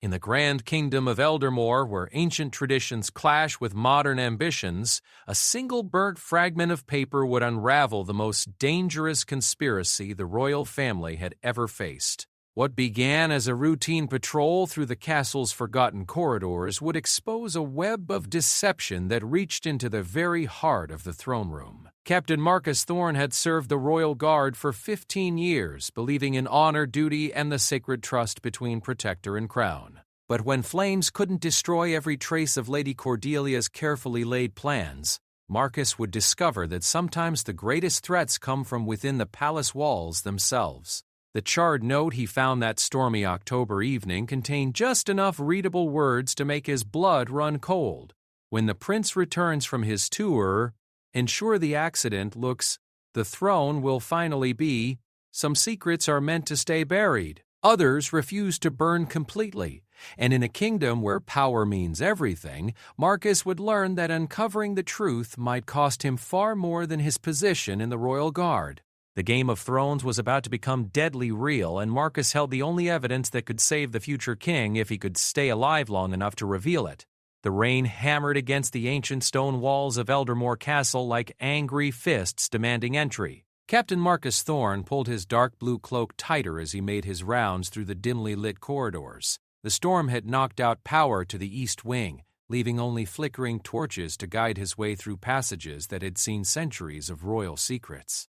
In the grand kingdom of Eldermore, where ancient traditions clash with modern ambitions, a single burnt fragment of paper would unravel the most dangerous conspiracy the royal family had ever faced. What began as a routine patrol through the castle's forgotten corridors would expose a web of deception that reached into the very heart of the throne room. Captain Marcus Thorne had served the Royal Guard for 15 years, believing in honor, duty, and the sacred trust between protector and crown. But when flames couldn't destroy every trace of Lady Cordelia's carefully laid plans, Marcus would discover that sometimes the greatest threats come from within the palace walls themselves. The charred note he found that stormy October evening contained just enough readable words to make his blood run cold. When the prince returns from his tour, ensure the accident looks, the throne will finally be, some secrets are meant to stay buried, others refuse to burn completely, and in a kingdom where power means everything, Marcus would learn that uncovering the truth might cost him far more than his position in the Royal Guard. The Game of Thrones was about to become deadly real, and Marcus held the only evidence that could save the future king if he could stay alive long enough to reveal it. The rain hammered against the ancient stone walls of Eldermore Castle like angry fists demanding entry. Captain Marcus Thorne pulled his dark blue cloak tighter as he made his rounds through the dimly lit corridors. The storm had knocked out power to the east wing, leaving only flickering torches to guide his way through passages that had seen centuries of royal secrets.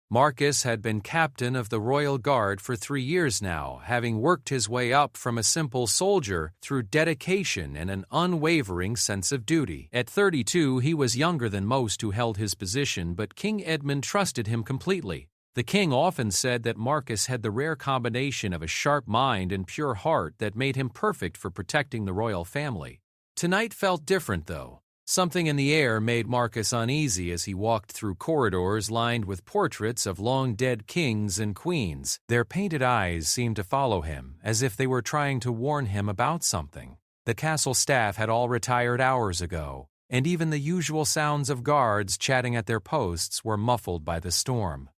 Marcus had been captain of the Royal Guard for 3 years now, having worked his way up from a simple soldier through dedication and an unwavering sense of duty. At 32, he was younger than most who held his position, but King Edmund trusted him completely. The king often said that Marcus had the rare combination of a sharp mind and pure heart that made him perfect for protecting the royal family. Tonight felt different, though. Something in the air made Marcus uneasy as he walked through corridors lined with portraits of long-dead kings and queens. Their painted eyes seemed to follow him, as if they were trying to warn him about something. The castle staff had all retired hours ago, and even the usual sounds of guards chatting at their posts were muffled by the storm.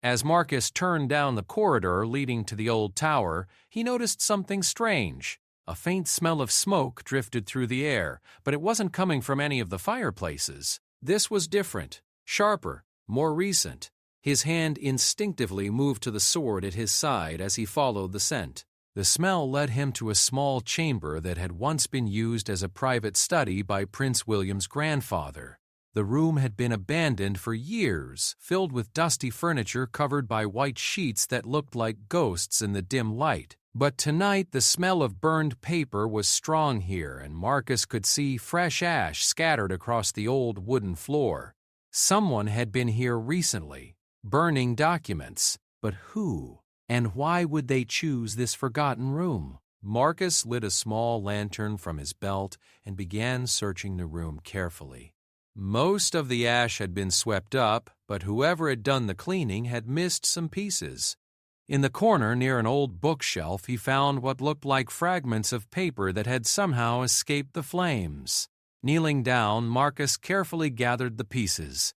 As Marcus turned down the corridor leading to the old tower, he noticed something strange. A faint smell of smoke drifted through the air, but it wasn't coming from any of the fireplaces. This was different, sharper, more recent. His hand instinctively moved to the sword at his side as he followed the scent. The smell led him to a small chamber that had once been used as a private study by Prince William's grandfather. The room had been abandoned for years, filled with dusty furniture covered by white sheets that looked like ghosts in the dim light. But tonight the smell of burned paper was strong here, and Marcus could see fresh ash scattered across the old wooden floor. Someone had been here recently, burning documents. But who? And why would they choose this forgotten room? Marcus lit a small lantern from his belt and began searching the room carefully. Most of the ash had been swept up, but whoever had done the cleaning had missed some pieces. In the corner near an old bookshelf, he found what looked like fragments of paper that had somehow escaped the flames. Kneeling down, Marcus carefully gathered the pieces.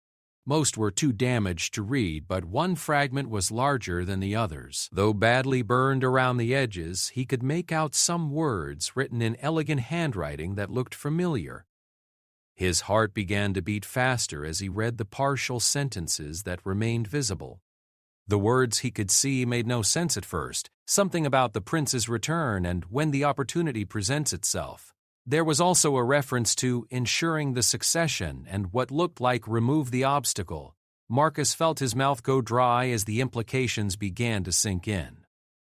Most were too damaged to read, but one fragment was larger than the others. Though badly burned around the edges, he could make out some words written in elegant handwriting that looked familiar. His heart began to beat faster as he read the partial sentences that remained visible. The words he could see made no sense at first, something about the prince's return and when the opportunity presents itself. There was also a reference to ensuring the succession and what looked like remove the obstacle. Marcus felt his mouth go dry as the implications began to sink in.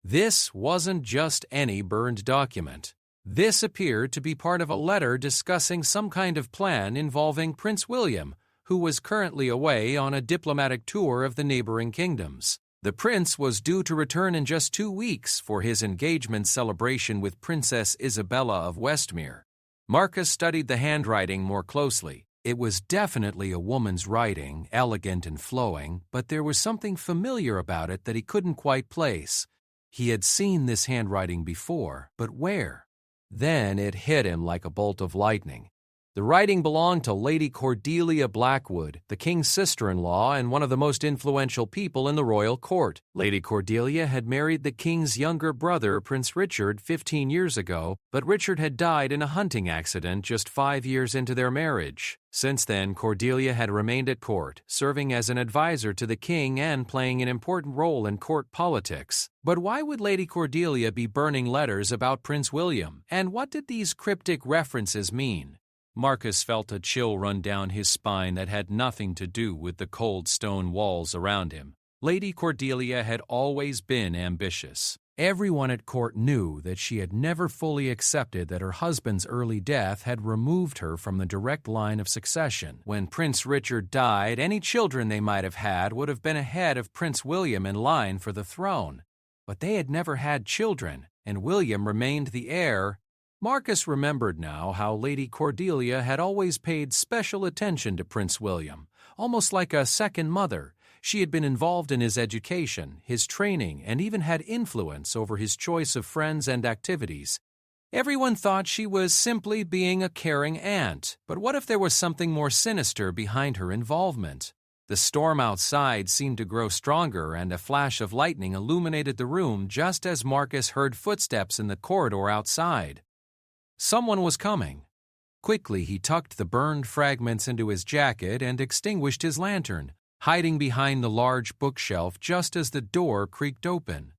This wasn't just any burned document. This appeared to be part of a letter discussing some kind of plan involving Prince William, who was currently away on a diplomatic tour of the neighboring kingdoms. The prince was due to return in just 2 weeks for his engagement celebration with Princess Isabella of Westmere. Marcus studied the handwriting more closely. It was definitely a woman's writing, elegant and flowing, but there was something familiar about it that he couldn't quite place. He had seen this handwriting before, but where? Then it hit him like a bolt of lightning. The writing belonged to Lady Cordelia Blackwood, the king's sister-in-law and one of the most influential people in the royal court. Lady Cordelia had married the king's younger brother, Prince Richard, 15 years ago, but Richard had died in a hunting accident just 5 years into their marriage. Since then, Cordelia had remained at court, serving as an advisor to the king and playing an important role in court politics. But why would Lady Cordelia be burning letters about Prince William? And what did these cryptic references mean? Marcus felt a chill run down his spine that had nothing to do with the cold stone walls around him. Lady Cordelia had always been ambitious. Everyone at court knew that she had never fully accepted that her husband's early death had removed her from the direct line of succession. When Prince Richard died, any children they might have had would have been ahead of Prince William in line for the throne. But they had never had children, and William remained the heir. Marcus remembered now how Lady Cordelia had always paid special attention to Prince William, almost like a second mother. She had been involved in his education, his training, and even had influence over his choice of friends and activities. Everyone thought she was simply being a caring aunt, but what if there was something more sinister behind her involvement? The storm outside seemed to grow stronger, and a flash of lightning illuminated the room just as Marcus heard footsteps in the corridor outside. Someone was coming. Quickly, he tucked the burned fragments into his jacket and extinguished his lantern, hiding behind the large bookshelf just as the door creaked open.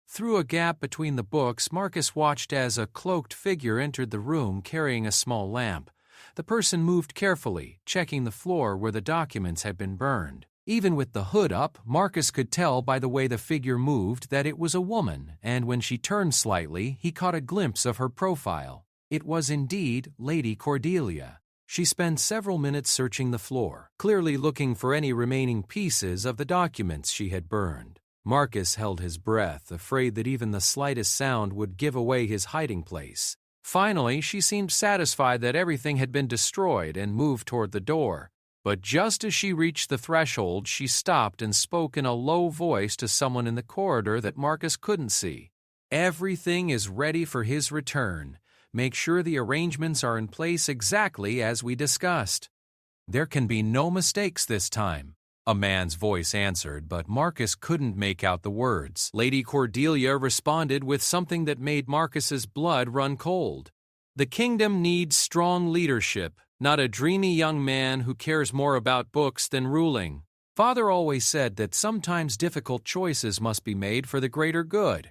Through a gap between the books, Marcus watched as a cloaked figure entered the room carrying a small lamp. The person moved carefully, checking the floor where the documents had been burned. Even with the hood up, Marcus could tell by the way the figure moved that it was a woman, and when she turned slightly, he caught a glimpse of her profile. It was indeed Lady Cordelia. She spent several minutes searching the floor, clearly looking for any remaining pieces of the documents she had burned. Marcus held his breath, afraid that even the slightest sound would give away his hiding place. Finally, she seemed satisfied that everything had been destroyed and moved toward the door. But just as she reached the threshold, she stopped and spoke in a low voice to someone in the corridor that Marcus couldn't see. "Everything is ready for his return. Make sure the arrangements are in place exactly as we discussed. There can be no mistakes this time," a man's voice answered, but Marcus couldn't make out the words. Lady Cordelia responded with something that made Marcus's blood run cold. "The kingdom needs strong leadership, not a dreamy young man who cares more about books than ruling. Father always said that sometimes difficult choices must be made for the greater good.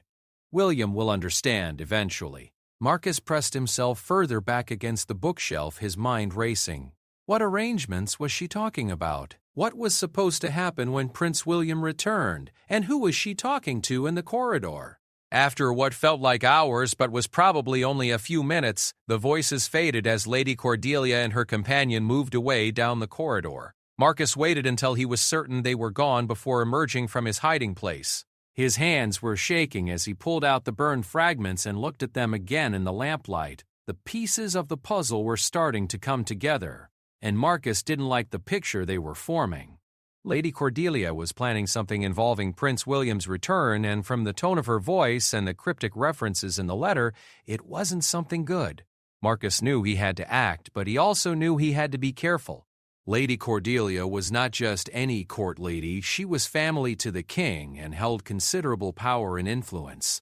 William will understand eventually." Marcus pressed himself further back against the bookshelf, his mind racing. What arrangements was she talking about? What was supposed to happen when Prince William returned? And who was she talking to in the corridor? After what felt like hours but was probably only a few minutes, the voices faded as Lady Cordelia and her companion moved away down the corridor. Marcus waited until he was certain they were gone before emerging from his hiding place. His hands were shaking as he pulled out the burned fragments and looked at them again in the lamplight. The pieces of the puzzle were starting to come together, and Marcus didn't like the picture they were forming. Lady Cordelia was planning something involving Prince William's return, and from the tone of her voice and the cryptic references in the letter, it wasn't something good. Marcus knew he had to act, but he also knew he had to be careful. Lady Cordelia was not just any court lady, she was family to the king and held considerable power and influence.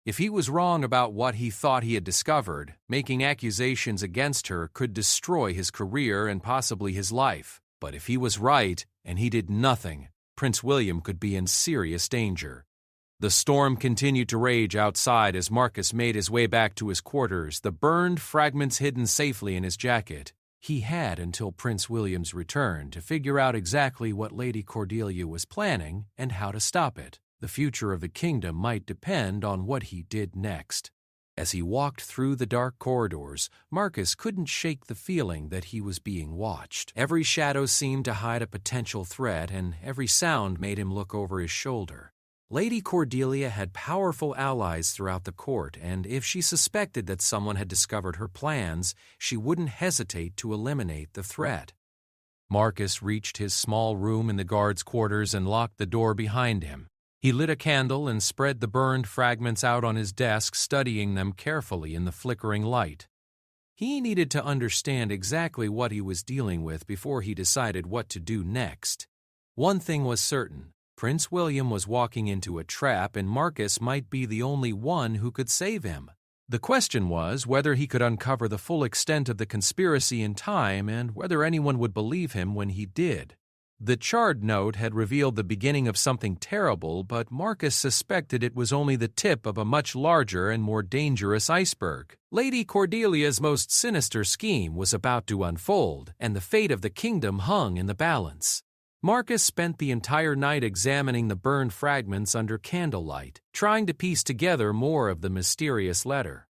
If he was wrong about what he thought he had discovered, making accusations against her could destroy his career and possibly his life. But if he was right, and he did nothing, Prince William could be in serious danger. The storm continued to rage outside as Marcus made his way back to his quarters, the burned fragments hidden safely in his jacket. He had until Prince William's return to figure out exactly what Lady Cordelia was planning and how to stop it. The future of the kingdom might depend on what he did next. As he walked through the dark corridors, Marcus couldn't shake the feeling that he was being watched. Every shadow seemed to hide a potential threat, and every sound made him look over his shoulder. Lady Cordelia had powerful allies throughout the court, and if she suspected that someone had discovered her plans, she wouldn't hesitate to eliminate the threat. Marcus reached his small room in the guard's quarters and locked the door behind him. He lit a candle and spread the burned fragments out on his desk, studying them carefully in the flickering light. He needed to understand exactly what he was dealing with before he decided what to do next. One thing was certain. Prince William was walking into a trap, and Marcus might be the only one who could save him. The question was whether he could uncover the full extent of the conspiracy in time and whether anyone would believe him when he did. The Charred note had revealed the beginning of something terrible, but Marcus suspected it was only the tip of a much larger and more dangerous iceberg. Lady Cordelia's most sinister scheme was about to unfold, and the fate of the kingdom hung in the balance. Marcus spent the entire night examining the burned fragments under candlelight, trying to piece together more of the mysterious letter.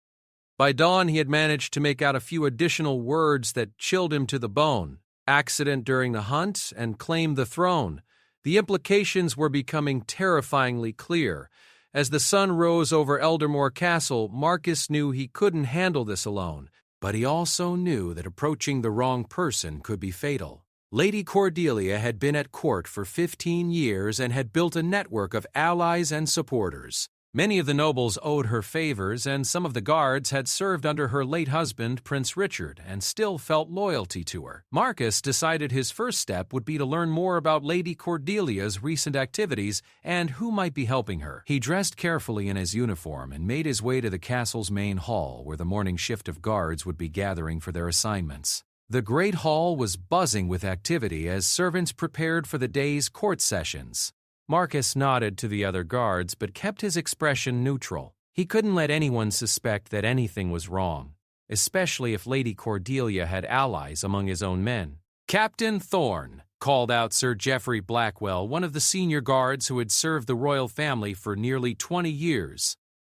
By dawn, he had managed to make out a few additional words that chilled him to the bone. Accident during the hunt and claim the throne. The implications were becoming terrifyingly clear. As the sun rose over Eldermore Castle, Marcus knew he couldn't handle this alone, but he also knew that approaching the wrong person could be fatal. Lady Cordelia had been at court for 15 years and had built a network of allies and supporters. Many of the nobles owed her favors, and some of the guards had served under her late husband, Prince Richard, and still felt loyalty to her. Marcus decided his first step would be to learn more about Lady Cordelia's recent activities and who might be helping her. He dressed carefully in his uniform and made his way to the castle's main hall, where the morning shift of guards would be gathering for their assignments. The great hall was buzzing with activity as servants prepared for the day's court sessions. Marcus nodded to the other guards but kept his expression neutral. He couldn't let anyone suspect that anything was wrong, especially if Lady Cordelia had allies among his own men. "Captain Thorne," called out Sir Geoffrey Blackwell, one of the senior guards who had served the royal family for nearly 20 years.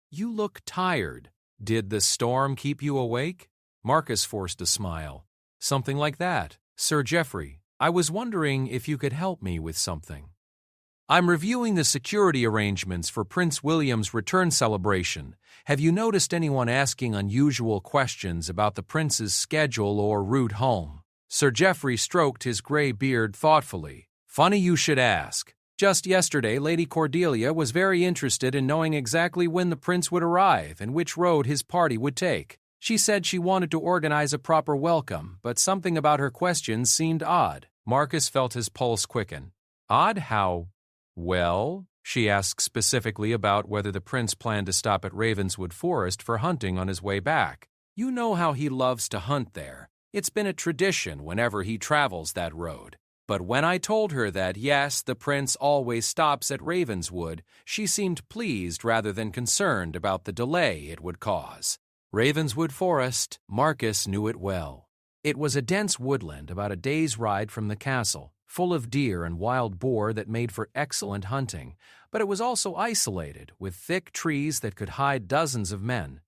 "You look tired. Did the storm keep you awake?" Marcus forced a smile. "Something like that. Sir Geoffrey, I was wondering if you could help me with something. I'm reviewing the security arrangements for Prince William's return celebration. Have you noticed anyone asking unusual questions about the prince's schedule or route home?" Sir Geoffrey stroked his gray beard thoughtfully. "Funny you should ask. Just yesterday, Lady Cordelia was very interested in knowing exactly when the prince would arrive and which road his party would take. She said she wanted to organize a proper welcome, but something about her questions seemed odd." Marcus felt his pulse quicken. "Odd how? Well?" She asked specifically about whether the prince planned to stop at Ravenswood Forest for hunting on his way back. "You know how he loves to hunt there. It's been a tradition whenever he travels that road. But when I told her that, yes, the prince always stops at Ravenswood, she seemed pleased rather than concerned about the delay it would cause." Ravenswood Forest, Marcus knew it well. It was a dense woodland about a day's ride from the castle, full of deer and wild boar that made for excellent hunting, but it was also isolated, with thick trees that could hide dozens of men.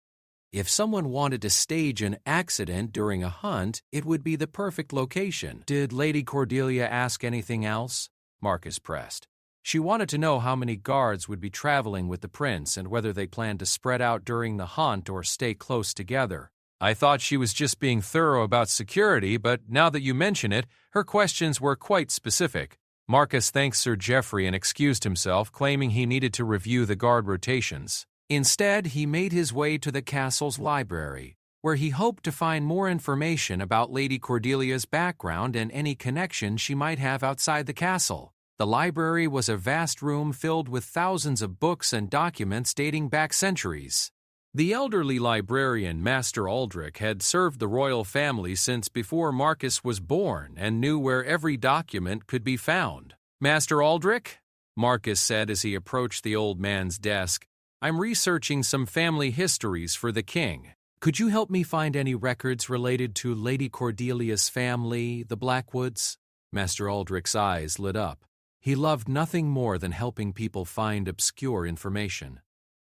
If someone wanted to stage an accident during a hunt, it would be the perfect location. "Did Lady Cordelia ask anything else?" Marcus pressed. She wanted to know how many guards would be traveling with the prince and whether they planned to spread out during the hunt or stay close together. "I thought she was just being thorough about security, but now that you mention it, her questions were quite specific." Marcus thanked Sir Geoffrey and excused himself, claiming he needed to review the guard rotations. Instead, he made his way to the castle's library, where he hoped to find more information about Lady Cordelia's background and any connection she might have outside the castle. The library was a vast room filled with thousands of books and documents dating back centuries. The elderly librarian, Master Aldrich, had served the royal family since before Marcus was born and knew where every document could be found. "Master Aldrich," Marcus said as he approached the old man's desk, "I'm researching some family histories for the king. Could you help me find any records related to Lady Cordelia's family, the Blackwoods?" Master Aldrich's eyes lit up. He loved nothing more than helping people find obscure information.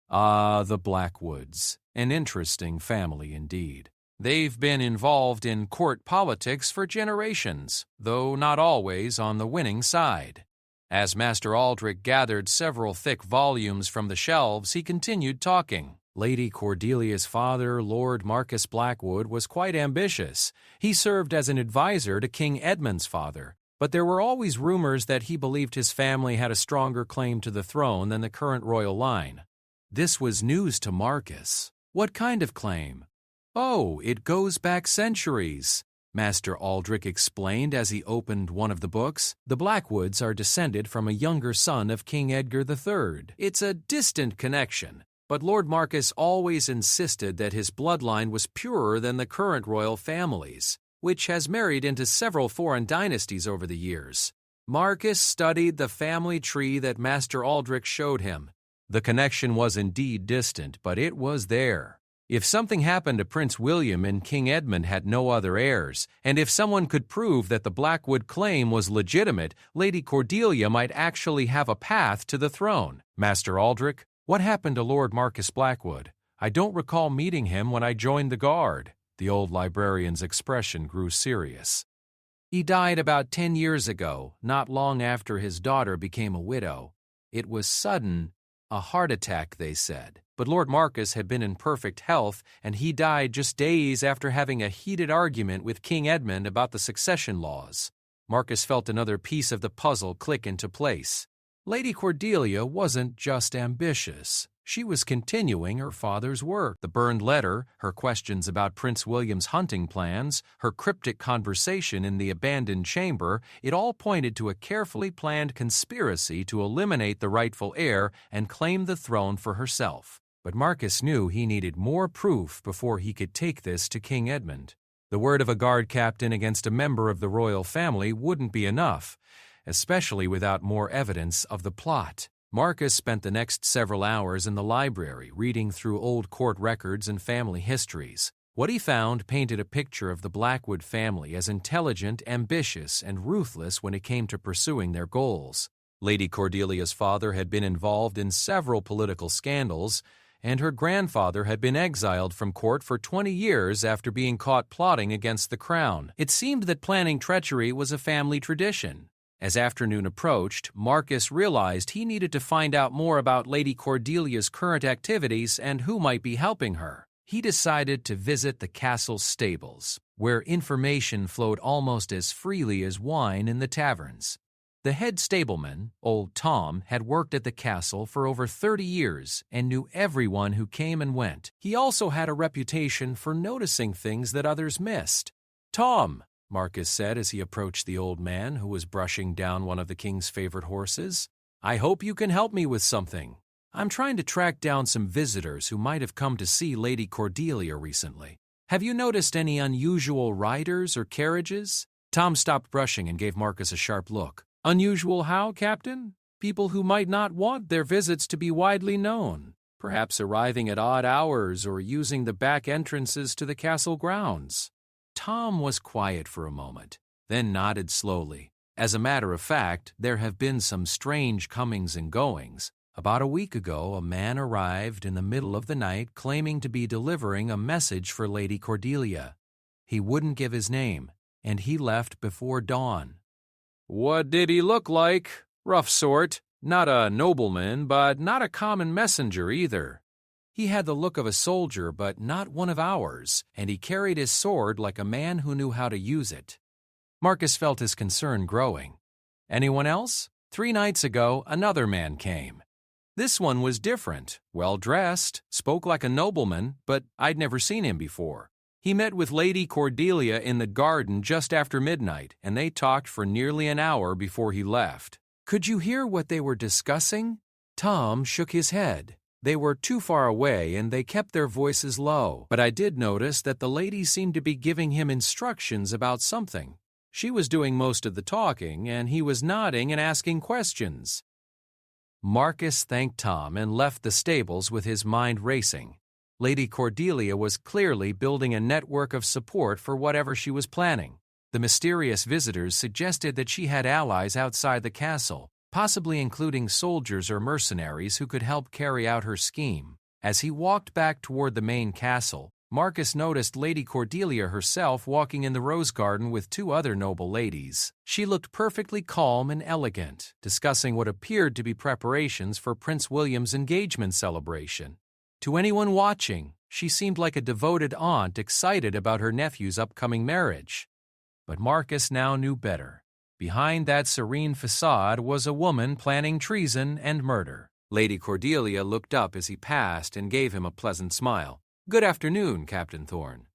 "Ah, the Blackwoods. An interesting family indeed. They've been involved in court politics for generations, though not always on the winning side." As Master Aldrich gathered several thick volumes from the shelves, he continued talking. Lady Cordelia's father, Lord Marcus Blackwood, was quite ambitious. He served as an advisor to King Edmund's father, but there were always rumors that he believed his family had a stronger claim to the throne than the current royal line. This was news to Marcus. "What kind of claim?" "Oh, it goes back centuries," Master Aldrich explained as he opened one of the books. "The Blackwoods are descended from a younger son of King Edgar III. It's a distant connection, but Lord Marcus always insisted that his bloodline was purer than the current royal families, which has married into several foreign dynasties over the years." Marcus studied the family tree that Master Aldrich showed him. The connection was indeed distant, but it was there. If something happened to Prince William and King Edmund had no other heirs, and if someone could prove that the Blackwood claim was legitimate, Lady Cordelia might actually have a path to the throne. "Master Aldrich, what happened to Lord Marcus Blackwood? I don't recall meeting him when I joined the Guard." The old librarian's expression grew serious. "He died about 10 years ago, not long after his daughter became a widow. It was sudden, a heart attack, they said. But Lord Marcus had been in perfect health, and he died just days after having a heated argument with King Edmund about the succession laws." Marcus felt another piece of the puzzle click into place. Lady Cordelia wasn't just ambitious. She was continuing her father's work. The burned letter, her questions about Prince William's hunting plans, her cryptic conversation in the abandoned chamber, it all pointed to a carefully planned conspiracy to eliminate the rightful heir and claim the throne for herself. But Marcus knew he needed more proof before he could take this to King Edmund. The word of a guard captain against a member of the royal family wouldn't be enough, especially without more evidence of the plot. Marcus spent the next several hours in the library reading through old court records and family histories. What he found painted a picture of the Blackwood family as intelligent, ambitious, and ruthless when it came to pursuing their goals. Lady Cordelia's father had been involved in several political scandals, and her grandfather had been exiled from court for 20 years after being caught plotting against the crown. It seemed that planning treachery was a family tradition. As afternoon approached, Marcus realized he needed to find out more about Lady Cordelia's current activities and who might be helping her. He decided to visit the castle's stables, where information flowed almost as freely as wine in the taverns. The head stableman, old Tom, had worked at the castle for over 30 years and knew everyone who came and went. He also had a reputation for noticing things that others missed. "Tom," Marcus said as he approached the old man who was brushing down one of the king's favorite horses, "I hope you can help me with something. I'm trying to track down some visitors who might have come to see Lady Cordelia recently. Have you noticed any unusual riders or carriages?" Tom stopped brushing and gave Marcus a sharp look. "Unusual how, Captain? People who might not want their visits to be widely known, perhaps arriving at odd hours or using the back entrances to the castle grounds." Tom was quiet for a moment, then nodded slowly. "As a matter of fact, there have been some strange comings and goings. About a week ago, a man arrived in the middle of the night claiming to be delivering a message for Lady Cordelia. He wouldn't give his name, and he left before dawn." "What did he look like?" "Rough sort. Not a nobleman, but not a common messenger either. He had the look of a soldier, but not one of ours, and he carried his sword like a man who knew how to use it." Marcus felt his concern growing. "Anyone else?" 3 nights ago, another man came. This one was different, well-dressed, spoke like a nobleman, but I'd never seen him before. He met with Lady Cordelia in the garden just after midnight, and they talked for nearly an hour before he left." "Could you hear what they were discussing?" Tom shook his head. "They were too far away and they kept their voices low, but I did notice that the lady seemed to be giving him instructions about something. She was doing most of the talking and he was nodding and asking questions." Marcus thanked Tom and left the stables with his mind racing. Lady Cordelia was clearly building a network of support for whatever she was planning. The mysterious visitors suggested that she had allies outside the castle, possibly including soldiers or mercenaries who could help carry out her scheme. As he walked back toward the main castle, Marcus noticed Lady Cordelia herself walking in the rose garden with 2 other noble ladies. She looked perfectly calm and elegant, discussing what appeared to be preparations for Prince William's engagement celebration. To anyone watching, she seemed like a devoted aunt excited about her nephew's upcoming marriage. But Marcus now knew better. Behind that serene facade was a woman planning treason and murder. Lady Cordelia looked up as he passed and gave him a pleasant smile. "Good afternoon, Captain Thorne."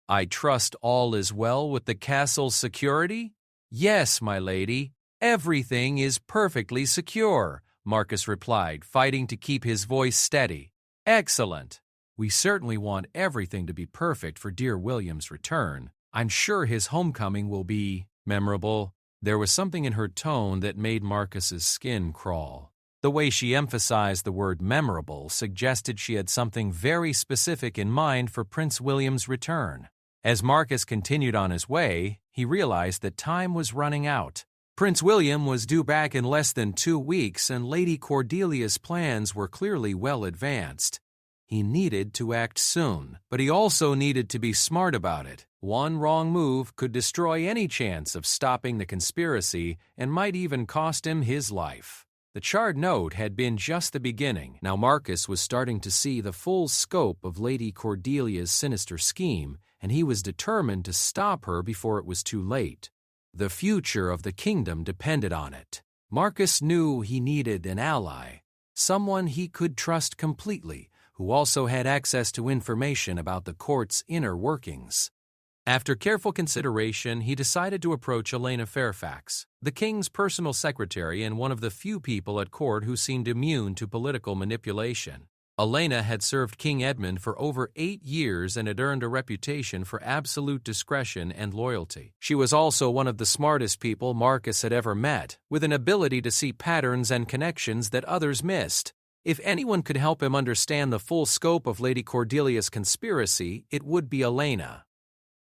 I trust all is well with the castle's security? Yes, my lady. Everything is perfectly secure, Marcus replied, fighting to keep his voice steady. Excellent. We certainly want everything to be perfect for dear William's return. I'm sure his homecoming will be memorable. There was something in her tone that made Marcus's skin crawl. The way she emphasized the word memorable suggested she had something very specific in mind for Prince William's return. As Marcus continued on his way, he realized that time was running out. Prince William was due back in less than 2 weeks, and Lady Cordelia's plans were clearly well advanced. He needed to act soon, but he also needed to be smart about it. One wrong move could destroy any chance of stopping the conspiracy and might even cost him his life. The charred note had been just the beginning. Now Marcus was starting to see the full scope of Lady Cordelia's sinister scheme, and he was determined to stop her before it was too late. The future of the kingdom depended on it. Marcus knew he needed an ally, someone he could trust completely, who also had access to information about the court's inner workings. After careful consideration, he decided to approach Elena Fairfax, the king's personal secretary and one of the few people at court who seemed immune to political manipulation. Elena had served King Edmund for over 8 years and had earned a reputation for absolute discretion and loyalty. She was also one of the smartest people Marcus had ever met, with an ability to see patterns and connections that others missed. If anyone could help him understand the full scope of Lady Cordelia's conspiracy, it would be Elena.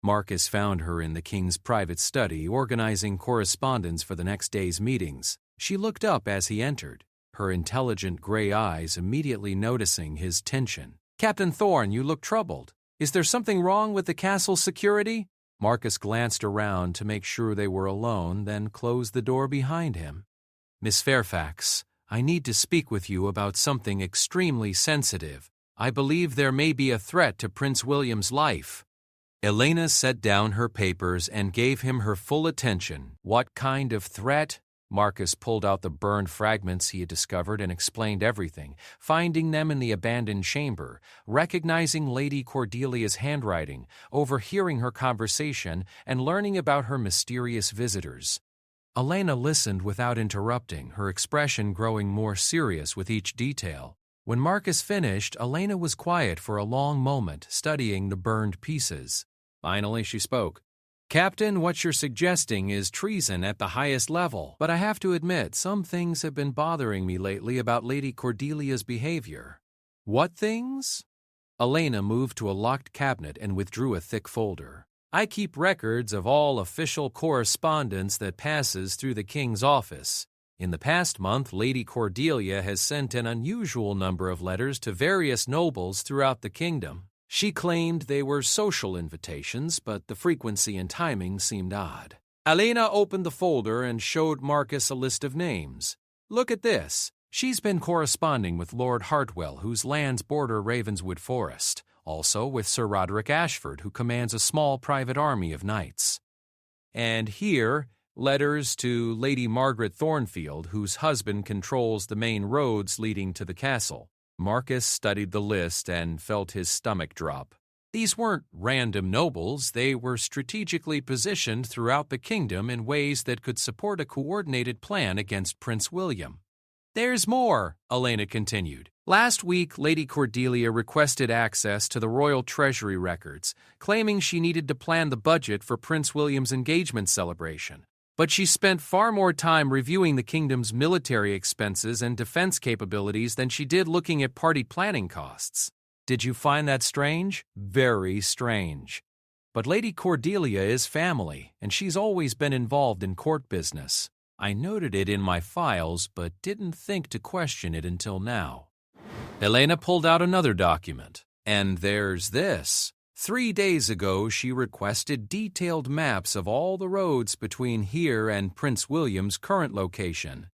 Marcus found her in the king's private study, organizing correspondence for the next day's meetings. She looked up as he entered, her intelligent gray eyes immediately noticing his tension. "Captain Thorne, you look troubled. Is there something wrong with the castle's security?" Marcus glanced around to make sure they were alone, then closed the door behind him. "Miss Fairfax, I need to speak with you about something extremely sensitive. I believe there may be a threat to Prince William's life." Elena set down her papers and gave him her full attention. "What kind of threat?" Marcus pulled out the burned fragments he had discovered and explained everything, finding them in the abandoned chamber, recognizing Lady Cordelia's handwriting, overhearing her conversation, and learning about her mysterious visitors. Elena listened without interrupting, her expression growing more serious with each detail. When Marcus finished, Elena was quiet for a long moment, studying the burned pieces. Finally, she spoke. "Captain, what you're suggesting is treason at the highest level, but I have to admit, some things have been bothering me lately about Lady Cordelia's behavior." "What things?" Elena moved to a locked cabinet and withdrew a thick folder. "I keep records of all official correspondence that passes through the king's office. In the past month, Lady Cordelia has sent an unusual number of letters to various nobles throughout the kingdom. She claimed they were social invitations, but the frequency and timing seemed odd." Elena opened the folder and showed Marcus a list of names. "Look at this. She's been corresponding with Lord Hartwell, whose lands border Ravenswood Forest, also with Sir Roderick Ashford, who commands a small private army of knights. And here, letters to Lady Margaret Thornfield, whose husband controls the main roads leading to the castle." Marcus studied the list and felt his stomach drop. These weren't random nobles, they were strategically positioned throughout the kingdom in ways that could support a coordinated plan against Prince William. "There's more," Elena continued. "Last week, Lady Cordelia requested access to the royal treasury records, claiming she needed to plan the budget for Prince William's engagement celebration. But she spent far more time reviewing the kingdom's military expenses and defense capabilities than she did looking at party planning costs. Did you find that strange? Very strange. But Lady Cordelia is family, and she's always been involved in court business. I noted it in my files, but didn't think to question it until now." Elena pulled out another document. "And there's this. 3 days ago, she requested detailed maps of all the roads between here and Prince William's current location.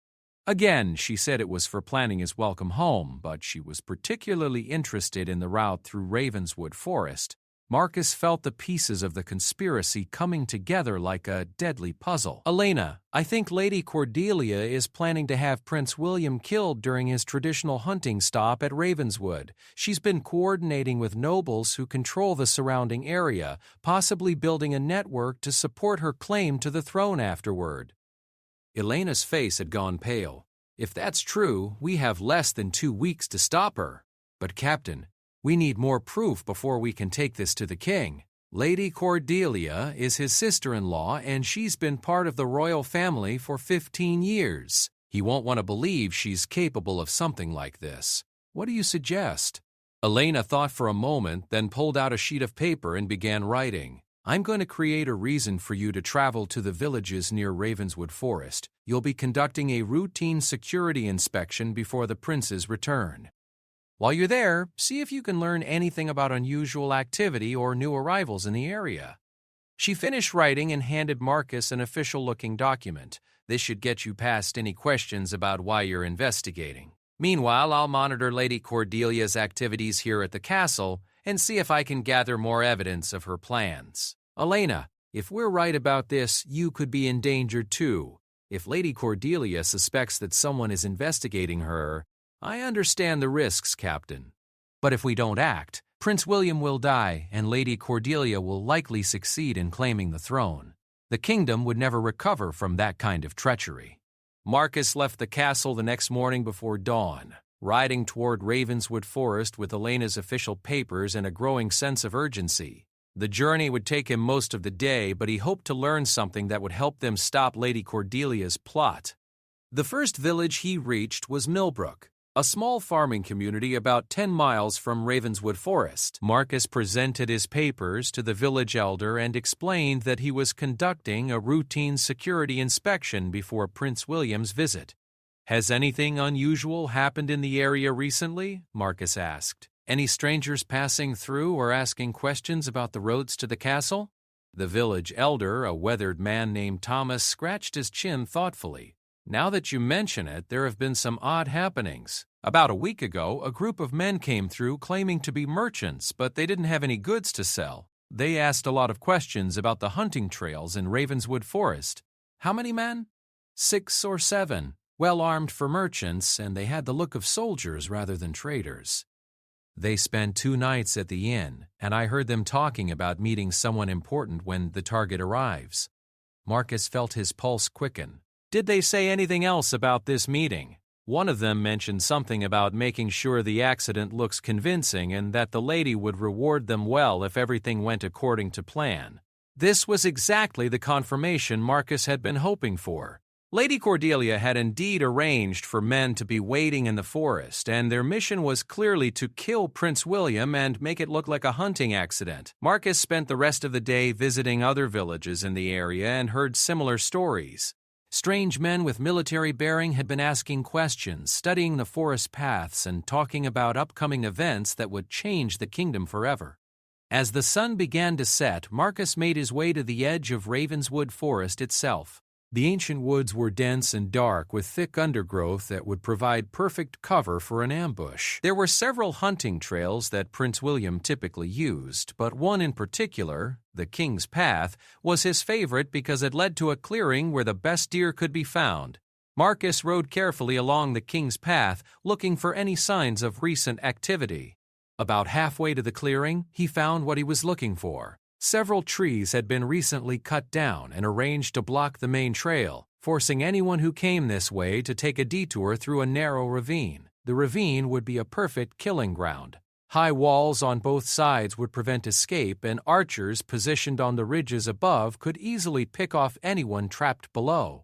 Again, she said it was for planning his welcome home, but she was particularly interested in the route through Ravenswood Forest. Marcus felt the pieces of the conspiracy coming together like a deadly puzzle. Elena, I think Lady Cordelia is planning to have Prince William killed during his traditional hunting stop at Ravenswood. She's been coordinating with nobles who control the surrounding area, possibly building a network to support her claim to the throne afterward. Elena's face had gone pale. If that's true, we have less than 2 weeks to stop her. But Captain, we need more proof before we can take this to the king. Lady Cordelia is his sister-in-law, and she's been part of the royal family for 15 years. He won't want to believe she's capable of something like this. What do you suggest? Elena thought for a moment, then pulled out a sheet of paper and began writing. I'm going to create a reason for you to travel to the villages near Ravenswood Forest. You'll be conducting a routine security inspection before the prince's return. While you're there, see if you can learn anything about unusual activity or new arrivals in the area. She finished writing and handed Marcus an official-looking document. This should get you past any questions about why you're investigating. Meanwhile, I'll monitor Lady Cordelia's activities here at the castle and see if I can gather more evidence of her plans. Elena, if we're right about this, you could be in danger too. If Lady Cordelia suspects that someone is investigating her, I understand the risks, Captain. But if we don't act, Prince William will die and Lady Cordelia will likely succeed in claiming the throne. The kingdom would never recover from that kind of treachery. Marcus left the castle the next morning before dawn, riding toward Ravenswood Forest with Elena's official papers and a growing sense of urgency. The journey would take him most of the day, but he hoped to learn something that would help them stop Lady Cordelia's plot. The first village he reached was Millbrook, a small farming community about 10 miles from Ravenswood Forest. Marcus presented his papers to the village elder and explained that he was conducting a routine security inspection before Prince William's visit. Has anything unusual happened in the area recently? Marcus asked. Any strangers passing through or asking questions about the roads to the castle? The village elder, a weathered man named Thomas, scratched his chin thoughtfully. Now that you mention it, there have been some odd happenings. About a week ago, a group of men came through claiming to be merchants, but they didn't have any goods to sell. They asked a lot of questions about the hunting trails in Ravenswood Forest. How many men? 6 or 7, well armed for merchants, and they had the look of soldiers rather than traders. They spent 2 nights at the inn, and I heard them talking about meeting someone important when the target arrives. Marcus felt his pulse quicken. Did they say anything else about this meeting? One of them mentioned something about making sure the accident looks convincing and that the lady would reward them well if everything went according to plan. This was exactly the confirmation Marcus had been hoping for. Lady Cordelia had indeed arranged for men to be waiting in the forest, and their mission was clearly to kill Prince William and make it look like a hunting accident. Marcus spent the rest of the day visiting other villages in the area and heard similar stories. Strange men with military bearing had been asking questions, studying the forest paths, and talking about upcoming events that would change the kingdom forever. As the sun began to set, Marcus made his way to the edge of Ravenswood Forest itself. The ancient woods were dense and dark with thick undergrowth that would provide perfect cover for an ambush. There were several hunting trails that Prince William typically used, but one in particular, the King's Path, was his favorite because it led to a clearing where the best deer could be found. Marcus rode carefully along the King's Path, looking for any signs of recent activity. About halfway to the clearing, he found what he was looking for. Several trees had been recently cut down and arranged to block the main trail, forcing anyone who came this way to take a detour through a narrow ravine. The ravine would be a perfect killing ground. High walls on both sides would prevent escape, and archers positioned on the ridges above could easily pick off anyone trapped below.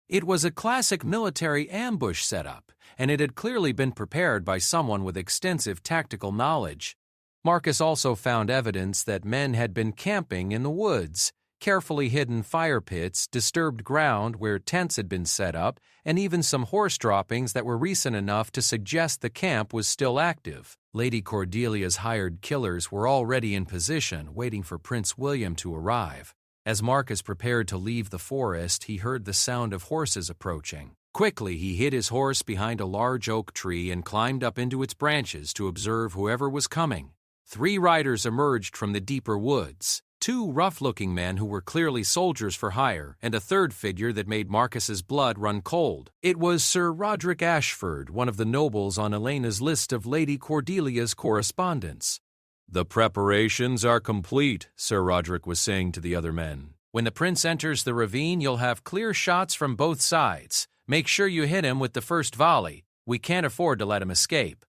It was a classic military ambush setup, and it had clearly been prepared by someone with extensive tactical knowledge. Marcus also found evidence that men had been camping in the woods, carefully hidden fire pits, disturbed ground where tents had been set up, and even some horse droppings that were recent enough to suggest the camp was still active. Lady Cordelia's hired killers were already in position, waiting for Prince William to arrive. As Marcus prepared to leave the forest, he heard the sound of horses approaching. Quickly, he hid his horse behind a large oak tree and climbed up into its branches to observe whoever was coming. 3 riders emerged from the deeper woods. 2 rough-looking men who were clearly soldiers for hire, and a third figure that made Marcus's blood run cold. It was Sir Roderick Ashford, one of the nobles on Elena's list of Lady Cordelia's correspondents. "The preparations are complete," Sir Roderick was saying to the other men. "When the prince enters the ravine, you'll have clear shots from both sides. Make sure you hit him with the first volley. We can't afford to let him escape."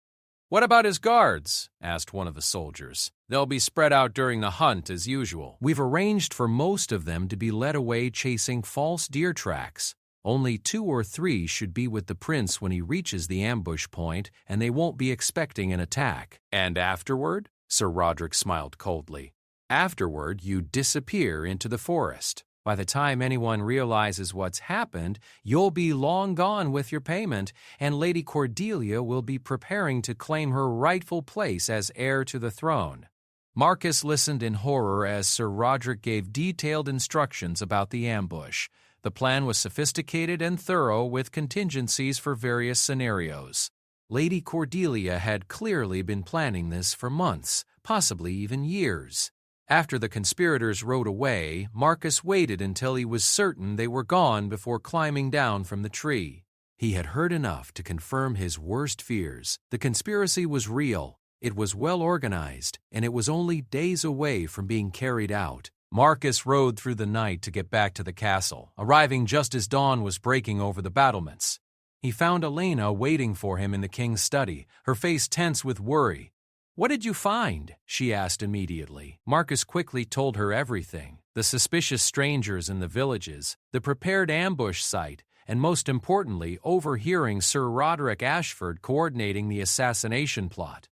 "What about his guards?" asked one of the soldiers. "They'll be spread out during the hunt as usual. We've arranged for most of them to be led away chasing false deer tracks. Only 2 or 3 should be with the prince when he reaches the ambush point, and they won't be expecting an attack." "And afterward?" Sir Roderick smiled coldly. "Afterward, you disappear into the forest. By the time anyone realizes what's happened, you'll be long gone with your payment, and Lady Cordelia will be preparing to claim her rightful place as heir to the throne." Marcus listened in horror as Sir Roderick gave detailed instructions about the ambush. The plan was sophisticated and thorough, with contingencies for various scenarios. Lady Cordelia had clearly been planning this for months, possibly even years. After the conspirators rode away, Marcus waited until he was certain they were gone before climbing down from the tree. He had heard enough to confirm his worst fears. The conspiracy was real, it was well organized, and it was only days away from being carried out. Marcus rode through the night to get back to the castle, arriving just as dawn was breaking over the battlements. He found Elena waiting for him in the king's study, her face tense with worry. "What did you find?" she asked immediately. Marcus quickly told her everything: the suspicious strangers in the villages, the prepared ambush site, and most importantly, overhearing Sir Roderick Ashford coordinating the assassination plot.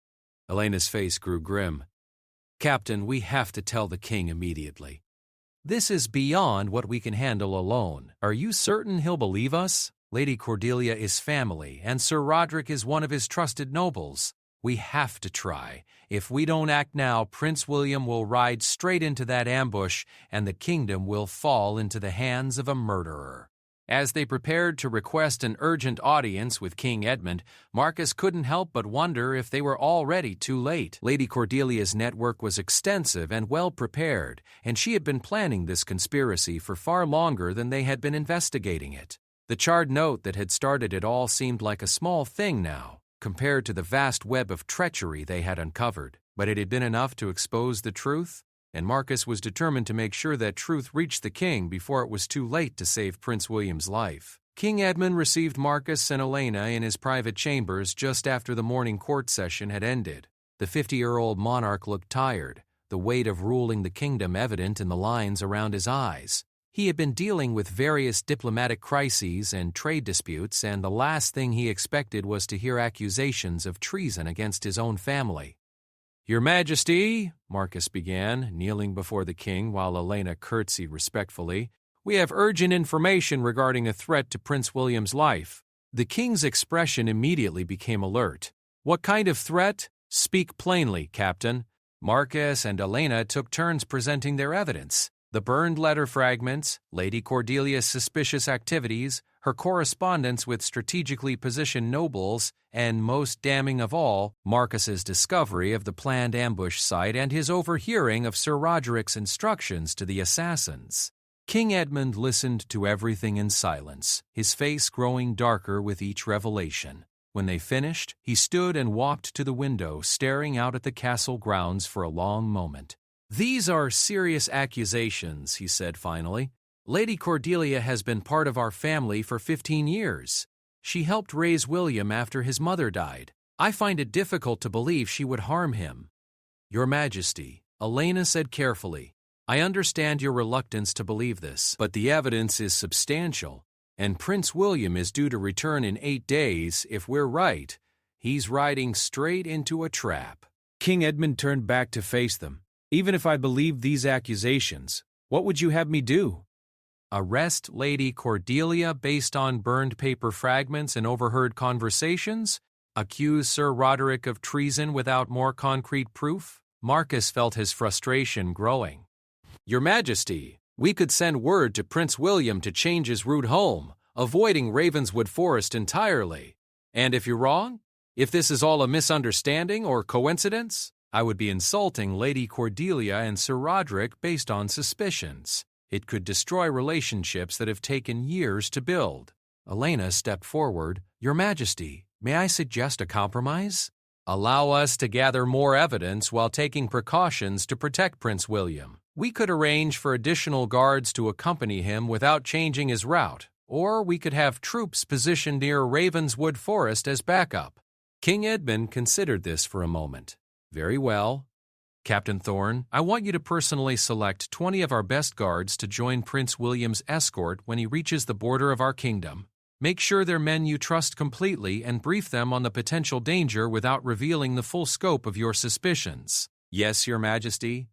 Elena's face grew grim. "Captain, we have to tell the king immediately. This is beyond what we can handle alone. Are you certain he'll believe us? Lady Cordelia is family, and Sir Roderick is one of his trusted nobles. We have to try. If we don't act now, Prince William will ride straight into that ambush, and the kingdom will fall into the hands of a murderer." As they prepared to request an urgent audience with King Edmund, Marcus couldn't help but wonder if they were already too late. Lady Cordelia's network was extensive and well prepared, and she had been planning this conspiracy for far longer than they had been investigating it. The charred note that had started it all seemed like a small thing now, compared to the vast web of treachery they had uncovered. But it had been enough to expose the truth, and Marcus was determined to make sure that truth reached the king before it was too late to save Prince William's life. King Edmund received Marcus and Elena in his private chambers just after the morning court session had ended. The 50-year-old monarch looked tired, the weight of ruling the kingdom evident in the lines around his eyes. He had been dealing with various diplomatic crises and trade disputes, and the last thing he expected was to hear accusations of treason against his own family. "Your Majesty," Marcus began, kneeling before the king while Elena curtsied respectfully, "we have urgent information regarding a threat to Prince William's life." The king's expression immediately became alert. "What kind of threat? Speak plainly, Captain." Marcus and Elena took turns presenting their evidence. The burned letter fragments, Lady Cordelia's suspicious activities, her correspondence with strategically positioned nobles, and most damning of all, Marcus's discovery of the planned ambush site and his overhearing of Sir Roderick's instructions to the assassins. King Edmund listened to everything in silence, his face growing darker with each revelation. When they finished, he stood and walked to the window, staring out at the castle grounds for a long moment. "These are serious accusations," he said finally. "Lady Cordelia has been part of our family for 15 years. She helped raise William after his mother died. I find it difficult to believe she would harm him." "Your Majesty," Elena said carefully, "I understand your reluctance to believe this, but the evidence is substantial, and Prince William is due to return in 8 days. If we're right, he's riding straight into a trap." King Edmund turned back to face them. "Even if I believed these accusations, what would you have me do?" "Arrest Lady Cordelia based on burned paper fragments and overheard conversations? Accuse Sir Roderick of treason without more concrete proof?" Marcus felt his frustration growing. "Your Majesty, we could send word to Prince William to change his route home, avoiding Ravenswood Forest entirely. And if you're wrong, if this is all a misunderstanding or coincidence, I would be insulting Lady Cordelia and Sir Roderick based on suspicions. It could destroy relationships that have taken years to build. Elena stepped forward. Your Majesty, may I suggest a compromise? Allow us to gather more evidence while taking precautions to protect Prince William. We could arrange for additional guards to accompany him without changing his route, or we could have troops positioned near Ravenswood Forest as backup. King Edmund considered this for a moment. Very well. Captain Thorne, I want you to personally select 20 of our best guards to join Prince William's escort when he reaches the border of our kingdom. Make sure they're men you trust completely and brief them on the potential danger without revealing the full scope of your suspicions. Yes, Your Majesty.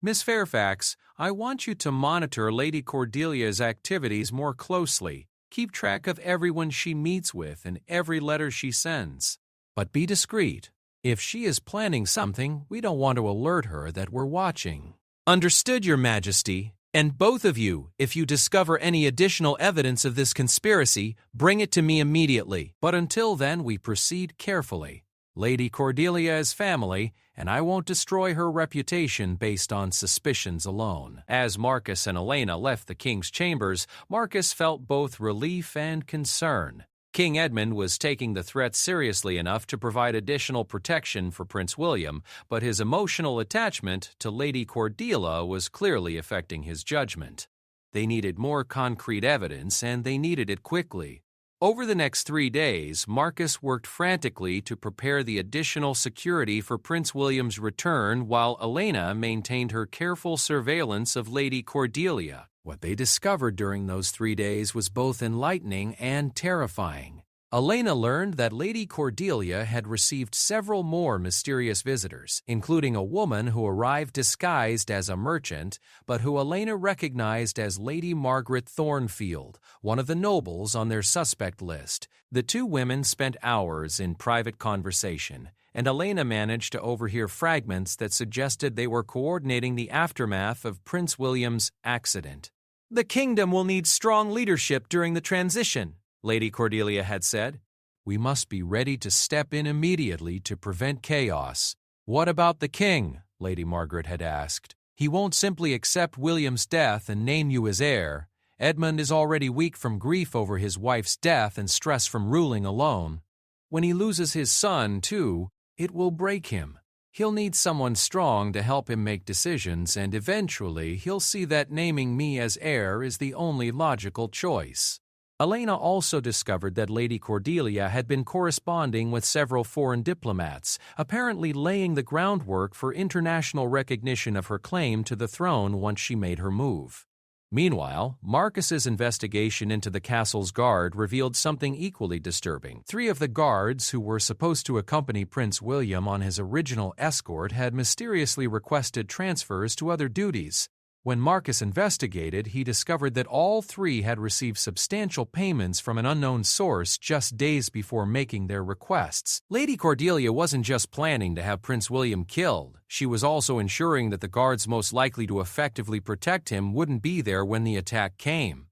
Miss Fairfax, I want you to monitor Lady Cordelia's activities more closely. Keep track of everyone she meets with and every letter she sends. But be discreet. If she is planning something, we don't want to alert her that we're watching. Understood, Your Majesty. And both of you, if you discover any additional evidence of this conspiracy, bring it to me immediately. But until then, we proceed carefully. Lady Cordelia is family, and I won't destroy her reputation based on suspicions alone. As Marcus and Elena left the king's chambers, Marcus felt both relief and concern. King Edmund was taking the threat seriously enough to provide additional protection for Prince William, but his emotional attachment to Lady Cordelia was clearly affecting his judgment. They needed more concrete evidence, and they needed it quickly. Over the next 3 days, Marcus worked frantically to prepare the additional security for Prince William's return while Elena maintained her careful surveillance of Lady Cordelia. What they discovered during those 3 days was both enlightening and terrifying. Elena learned that Lady Cordelia had received several more mysterious visitors, including a woman who arrived disguised as a merchant, but who Elena recognized as Lady Margaret Thornfield, one of the nobles on their suspect list. The two women spent hours in private conversation, and Elena managed to overhear fragments that suggested they were coordinating the aftermath of Prince William's accident. The kingdom will need strong leadership during the transition, Lady Cordelia had said. We must be ready to step in immediately to prevent chaos. What about the king? Lady Margaret had asked. He won't simply accept William's death and name you as heir. Edmund is already weak from grief over his wife's death and stress from ruling alone. When he loses his son, too, it will break him. He'll need someone strong to help him make decisions, and eventually he'll see that naming me as heir is the only logical choice. Elena also discovered that Lady Cordelia had been corresponding with several foreign diplomats, apparently laying the groundwork for international recognition of her claim to the throne once she made her move. Meanwhile, Marcus's investigation into the castle's guard revealed something equally disturbing. 3 of the guards who were supposed to accompany Prince William on his original escort had mysteriously requested transfers to other duties. When Marcus investigated, he discovered that all 3 had received substantial payments from an unknown source just days before making their requests. Lady Cordelia wasn't just planning to have Prince William killed. She was also ensuring that the guards most likely to effectively protect him wouldn't be there when the attack came.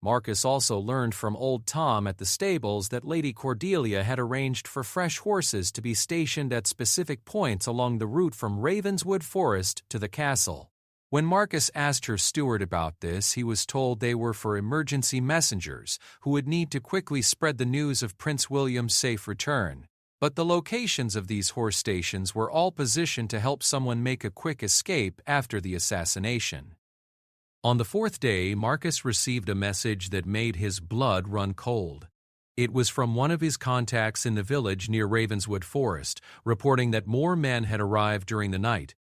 Marcus also learned from old Tom at the stables that Lady Cordelia had arranged for fresh horses to be stationed at specific points along the route from Ravenswood Forest to the castle. When Marcus asked her steward about this, he was told they were for emergency messengers who would need to quickly spread the news of Prince William's safe return. But the locations of these horse stations were all positioned to help someone make a quick escape after the assassination. On the 4th day, Marcus received a message that made his blood run cold. It was from one of his contacts in the village near Ravenswood Forest, reporting that more men had arrived during the night.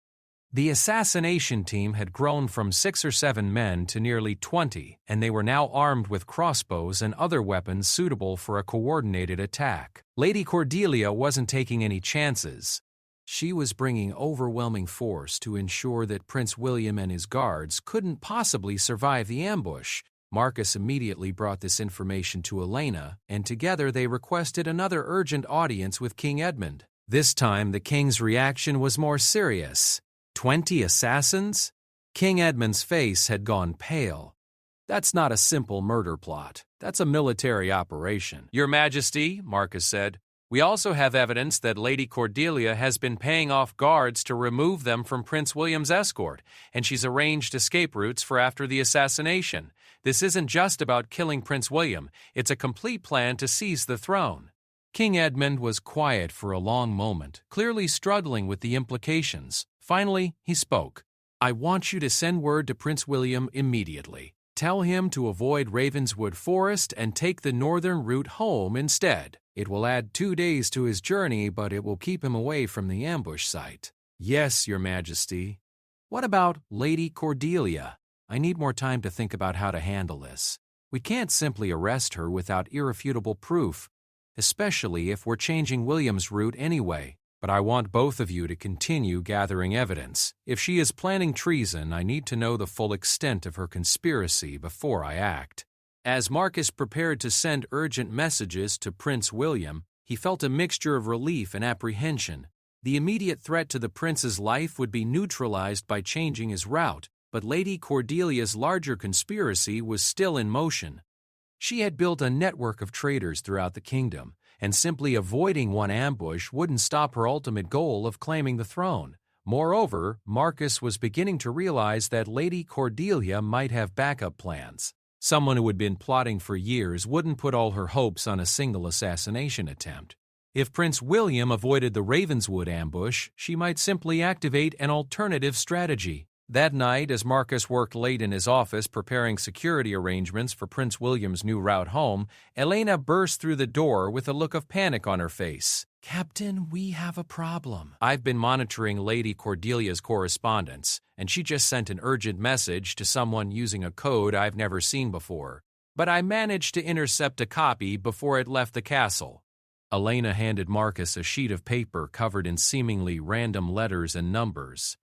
The assassination team had grown from 6 or 7 men to nearly 20, and they were now armed with crossbows and other weapons suitable for a coordinated attack. Lady Cordelia wasn't taking any chances. She was bringing overwhelming force to ensure that Prince William and his guards couldn't possibly survive the ambush. Marcus immediately brought this information to Elena, and together they requested another urgent audience with King Edmund. This time, the king's reaction was more serious. 20 assassins? King Edmund's face had gone pale. That's not a simple murder plot. That's a military operation. Your Majesty, Marcus said, We also have evidence that Lady Cordelia has been paying off guards to remove them from Prince William's escort, and she's arranged escape routes for after the assassination. This isn't just about killing Prince William, it's a complete plan to seize the throne. King Edmund was quiet for a long moment, clearly struggling with the implications. Finally, he spoke. I want you to send word to Prince William immediately. Tell him to avoid Ravenswood Forest and take the northern route home instead. It will add 2 days to his journey, but it will keep him away from the ambush site. Yes, Your Majesty. What about Lady Cordelia? I need more time to think about how to handle this. We can't simply arrest her without irrefutable proof, especially if we're changing William's route anyway. But I want both of you to continue gathering evidence. If she is planning treason, I need to know the full extent of her conspiracy before I act. As Marcus prepared to send urgent messages to Prince William, he felt a mixture of relief and apprehension. The immediate threat to the prince's life would be neutralized by changing his route, but Lady Cordelia's larger conspiracy was still in motion. She had built a network of traitors throughout the kingdom, and simply avoiding one ambush wouldn't stop her ultimate goal of claiming the throne. Moreover, Marcus was beginning to realize that Lady Cordelia might have backup plans. Someone who had been plotting for years wouldn't put all her hopes on a single assassination attempt. If Prince William avoided the Ravenswood ambush, she might simply activate an alternative strategy. That night, as Marcus worked late in his office preparing security arrangements for Prince William's new route home, Elena burst through the door with a look of panic on her face. Captain, we have a problem. I've been monitoring Lady Cordelia's correspondence, and she just sent an urgent message to someone using a code I've never seen before. But I managed to intercept a copy before it left the castle. Elena handed Marcus a sheet of paper covered in seemingly random letters and numbers.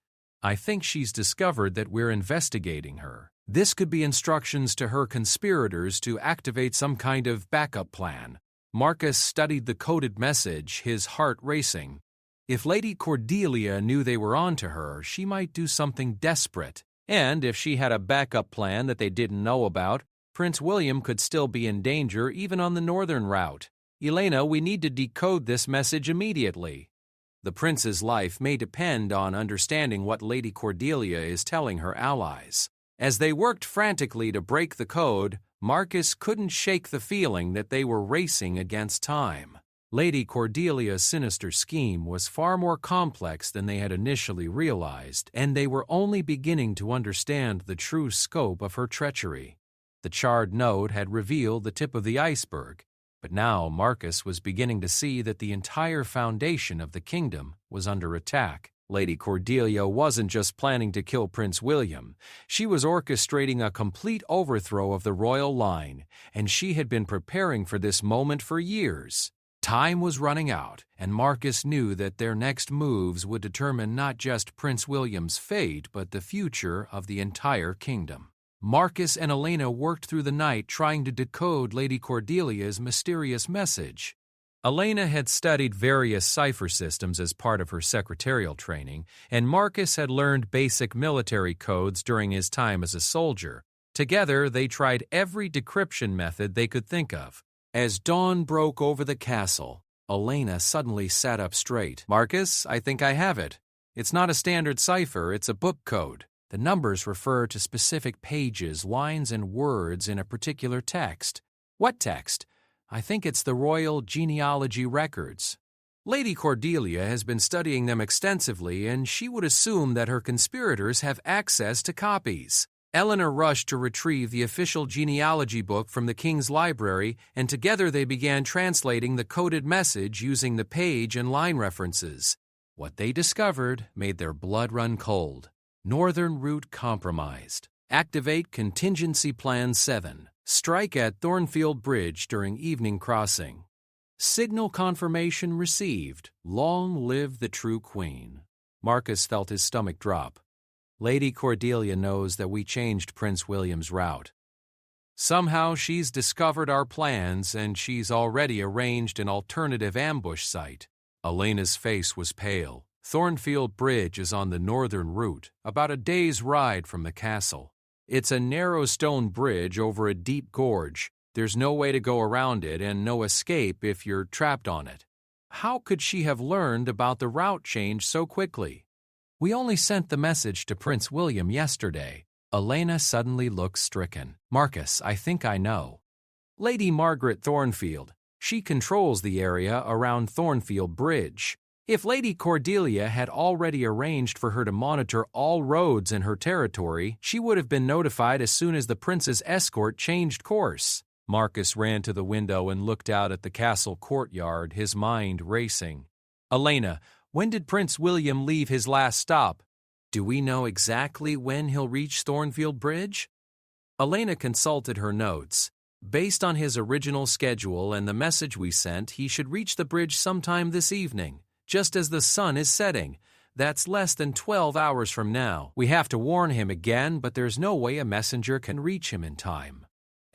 I think she's discovered that we're investigating her. This could be instructions to her conspirators to activate some kind of backup plan. Marcus studied the coded message, his heart racing. If Lady Cordelia knew they were on to her, she might do something desperate. And if she had a backup plan that they didn't know about, Prince William could still be in danger even on the northern route. Elena, we need to decode this message immediately. The prince's life may depend on understanding what Lady Cordelia is telling her allies. As they worked frantically to break the code, Marcus couldn't shake the feeling that they were racing against time. Lady Cordelia's sinister scheme was far more complex than they had initially realized, and they were only beginning to understand the true scope of her treachery. The charred note had revealed the tip of the iceberg, but now Marcus was beginning to see that the entire foundation of the kingdom was under attack. Lady Cordelia wasn't just planning to kill Prince William. She was orchestrating a complete overthrow of the royal line, and she had been preparing for this moment for years. Time was running out, and Marcus knew that their next moves would determine not just Prince William's fate, but the future of the entire kingdom. Marcus and Elena worked through the night trying to decode Lady Cordelia's mysterious message. Elena had studied various cipher systems as part of her secretarial training, and Marcus had learned basic military codes during his time as a soldier. Together, they tried every decryption method they could think of. As dawn broke over the castle, Elena suddenly sat up straight. Marcus, I think I have it. It's not a standard cipher, it's a book code. The numbers refer to specific pages, lines, and words in a particular text. What text? I think it's the royal genealogy records. Lady Cordelia has been studying them extensively, and she would assume that her conspirators have access to copies. Eleanor rushed to retrieve the official genealogy book from the king's library, and together they began translating the coded message using the page and line references. What they discovered made their blood run cold. Northern route compromised. Activate Contingency Plan 7. Strike at Thornfield Bridge during evening crossing. Signal confirmation received. Long live the true queen. Marcus felt his stomach drop. Lady Cordelia knows that we changed Prince William's route. Somehow she's discovered our plans, and she's already arranged an alternative ambush site. Elena's face was pale. Thornfield Bridge is on the northern route, about a day's ride from the castle. It's a narrow stone bridge over a deep gorge. There's no way to go around it and no escape if you're trapped on it. How could she have learned about the route change so quickly? We only sent the message to Prince William yesterday. Elena suddenly looks stricken. Marcus, I think I know. Lady Margaret Thornfield. She controls the area around Thornfield Bridge. If Lady Cordelia had already arranged for her to monitor all roads in her territory, she would have been notified as soon as the prince's escort changed course. Marcus ran to the window and looked out at the castle courtyard, his mind racing. Elena, when did Prince William leave his last stop? Do we know exactly when he'll reach Thornfield Bridge? Elena consulted her notes. Based on his original schedule and the message we sent, he should reach the bridge sometime this evening, just as the sun is setting. That's less than 12 hours from now. We have to warn him again, but there's no way a messenger can reach him in time.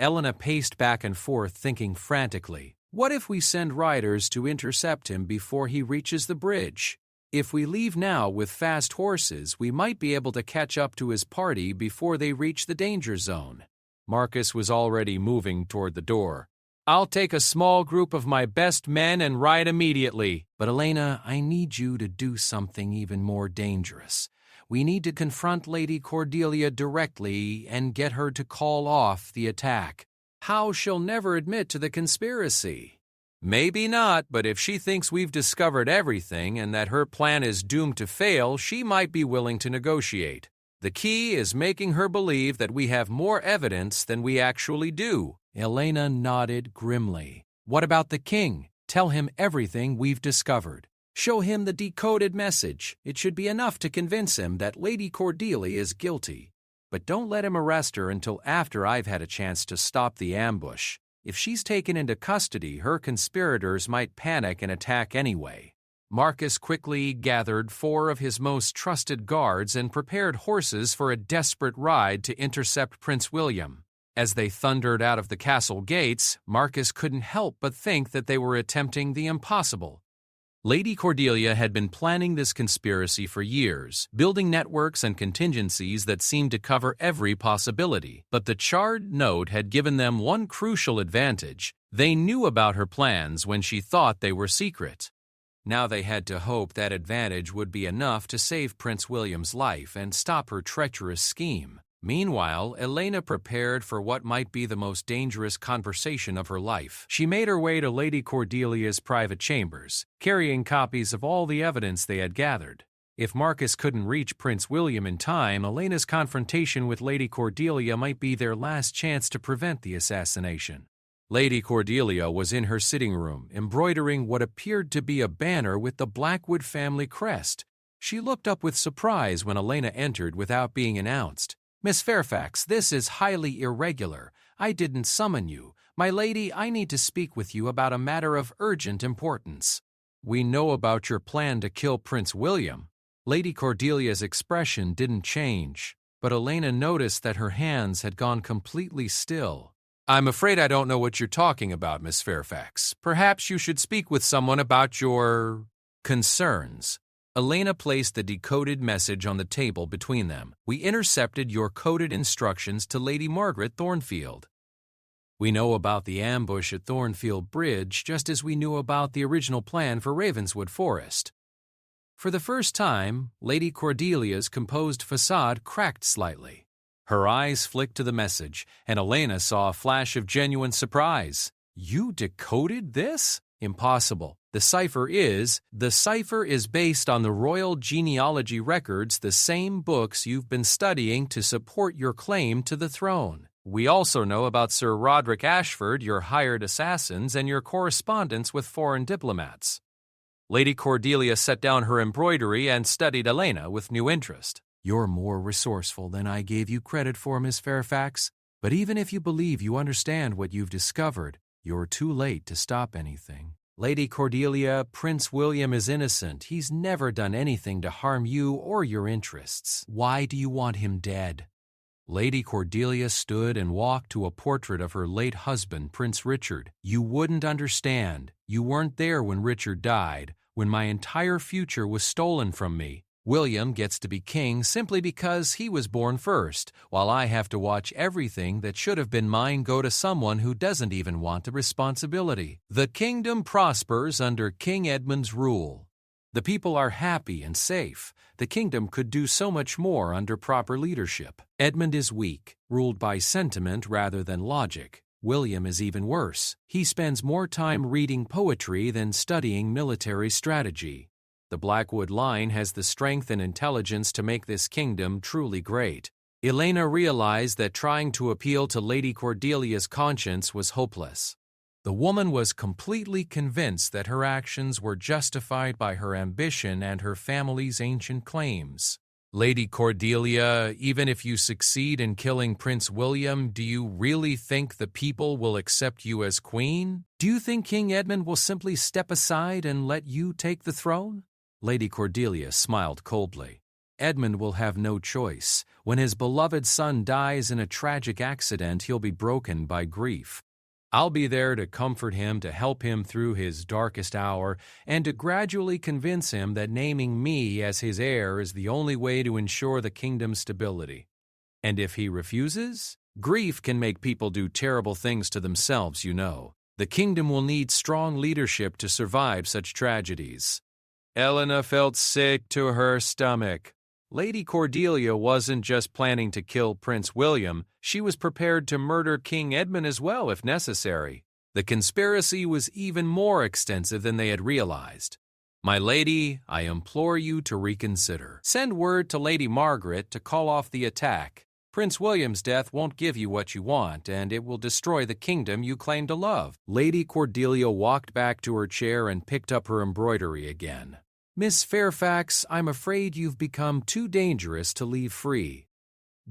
Elena paced back and forth, thinking frantically. What if we send riders to intercept him before he reaches the bridge? If we leave now with fast horses, we might be able to catch up to his party before they reach the danger zone. Marcus was already moving toward the door. I'll take a small group of my best men and ride immediately. But Elena, I need you to do something even more dangerous. We need to confront Lady Cordelia directly and get her to call off the attack. How she'll never admit to the conspiracy. Maybe not, but if she thinks we've discovered everything and that her plan is doomed to fail, she might be willing to negotiate. The key is making her believe that we have more evidence than we actually do. Elena nodded grimly. What about the king? Tell him everything we've discovered. Show him the decoded message. It should be enough to convince him that Lady Cordelia is guilty. But don't let him arrest her until after I've had a chance to stop the ambush. If she's taken into custody, her conspirators might panic and attack anyway. Marcus quickly gathered 4 of his most trusted guards and prepared horses for a desperate ride to intercept Prince William. As they thundered out of the castle gates, Marcus couldn't help but think that they were attempting the impossible. Lady Cordelia had been planning this conspiracy for years, building networks and contingencies that seemed to cover every possibility. But the Charred note had given them one crucial advantage. They knew about her plans when she thought they were secret. Now they had to hope that advantage would be enough to save Prince William's life and stop her treacherous scheme. Meanwhile, Elena prepared for what might be the most dangerous conversation of her life. She made her way to Lady Cordelia's private chambers, carrying copies of all the evidence they had gathered. If Marcus couldn't reach Prince William in time, Elena's confrontation with Lady Cordelia might be their last chance to prevent the assassination. Lady Cordelia was in her sitting room, embroidering what appeared to be a banner with the Blackwood family crest. She looked up with surprise when Elena entered without being announced. Miss Fairfax, this is highly irregular. I didn't summon you. My lady, I need to speak with you about a matter of urgent importance. We know about your plan to kill Prince William. Lady Cordelia's expression didn't change, but Elena noticed that her hands had gone completely still. I'm afraid I don't know what you're talking about, Miss Fairfax. Perhaps you should speak with someone about your concerns. Elena placed the decoded message on the table between them. We intercepted your coded instructions to Lady Margaret Thornfield. We know about the ambush at Thornfield Bridge just as we knew about the original plan for Ravenswood Forest. For the first time, Lady Cordelia's composed facade cracked slightly. Her eyes flicked to the message, and Elena saw a flash of genuine surprise. You decoded this? Impossible. The cipher is based on the royal genealogy records, the same books you've been studying to support your claim to the throne. We also know about Sir Roderick Ashford, your hired assassins, and your correspondence with foreign diplomats. Lady Cordelia set down her embroidery and studied Elena with new interest. You're more resourceful than I gave you credit for, Miss Fairfax. But even if you believe you understand what you've discovered, you're too late to stop anything. Lady Cordelia, Prince William is innocent. He's never done anything to harm you or your interests. Why do you want him dead? Lady Cordelia stood and walked to a portrait of her late husband, Prince Richard. You wouldn't understand. You weren't there when Richard died, when my entire future was stolen from me, William gets to be king simply because he was born first, while I have to watch everything that should have been mine go to someone who doesn't even want the responsibility. The kingdom prospers under King Edmund's rule. The people are happy and safe. The kingdom could do so much more under proper leadership. Edmund is weak, ruled by sentiment rather than logic. William is even worse. He spends more time reading poetry than studying military strategy. The Blackwood line has the strength and intelligence to make this kingdom truly great. Elena realized that trying to appeal to Lady Cordelia's conscience was hopeless. The woman was completely convinced that her actions were justified by her ambition and her family's ancient claims. Lady Cordelia, even if you succeed in killing Prince William, do you really think the people will accept you as queen? Do you think King Edmund will simply step aside and let you take the throne? Lady Cordelia smiled coldly. Edmund will have no choice. When his beloved son dies in a tragic accident, he'll be broken by grief. I'll be there to comfort him, to help him through his darkest hour, and to gradually convince him that naming me as his heir is the only way to ensure the kingdom's stability. And if he refuses, grief can make people do terrible things to themselves, you know. The kingdom will need strong leadership to survive such tragedies. Elena felt sick to her stomach. Lady Cordelia wasn't just planning to kill Prince William, she was prepared to murder King Edmund as well if necessary. The conspiracy was even more extensive than they had realized. My lady, I implore you to reconsider. Send word to Lady Margaret to call off the attack. Prince William's death won't give you what you want, and it will destroy the kingdom you claim to love. Lady Cordelia walked back to her chair and picked up her embroidery again. Miss Fairfax, I'm afraid you've become too dangerous to leave free.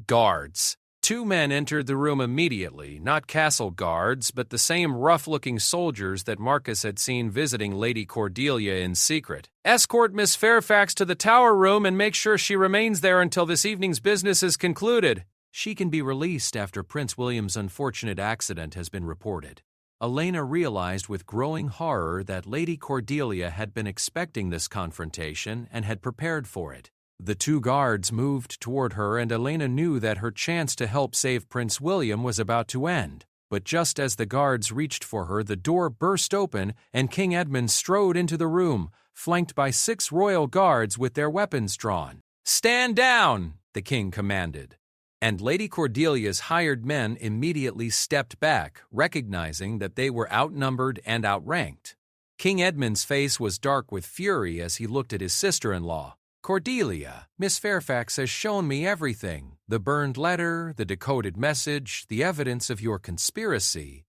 Guards. 2 men entered the room immediately, not castle guards, but the same rough-looking soldiers that Marcus had seen visiting Lady Cordelia in secret. Escort Miss Fairfax to the tower room and make sure she remains there until this evening's business is concluded. She can be released after Prince William's unfortunate accident has been reported. Elena realized with growing horror that Lady Cordelia had been expecting this confrontation and had prepared for it. The 2 guards moved toward her, and Elena knew that her chance to help save Prince William was about to end. But just as the guards reached for her, the door burst open, and King Edmund strode into the room, flanked by 6 royal guards with their weapons drawn. "Stand down!" the king commanded. And Lady Cordelia's hired men immediately stepped back, recognizing that they were outnumbered and outranked. King Edmund's face was dark with fury as he looked at his sister-in-law. "Cordelia, Miss Fairfax has shown me everything. The burned letter, the decoded message, the evidence of your conspiracy.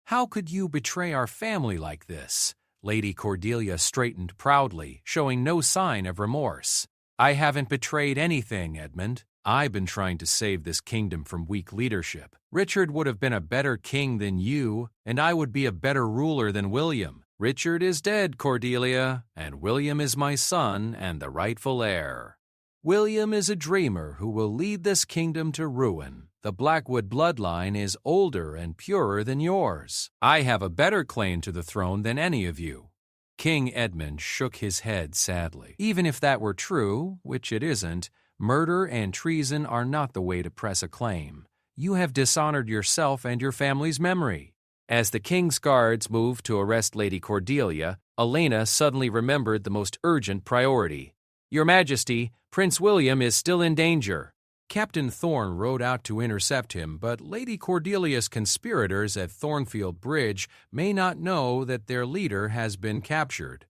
How could you betray our family like this?" Lady Cordelia straightened proudly, showing no sign of remorse. "I haven't betrayed anything, Edmund. I've been trying to save this kingdom from weak leadership. Richard would have been a better king than you, and I would be a better ruler than William. Richard is dead, Cordelia, and William is my son and the rightful heir. William is a dreamer who will lead this kingdom to ruin. The Blackwood bloodline is older and purer than yours. I have a better claim to the throne than any of you." King Edmund shook his head sadly. Even if that were true, which it isn't, murder and treason are not the way to press a claim. You have dishonored yourself and your family's memory. As the king's guards moved to arrest Lady Cordelia, Elena suddenly remembered the most urgent priority. "Your Majesty, Prince William is still in danger." Captain Thorne rode out to intercept him, but Lady Cordelia's conspirators at Thornfield Bridge may not know that their leader has been captured.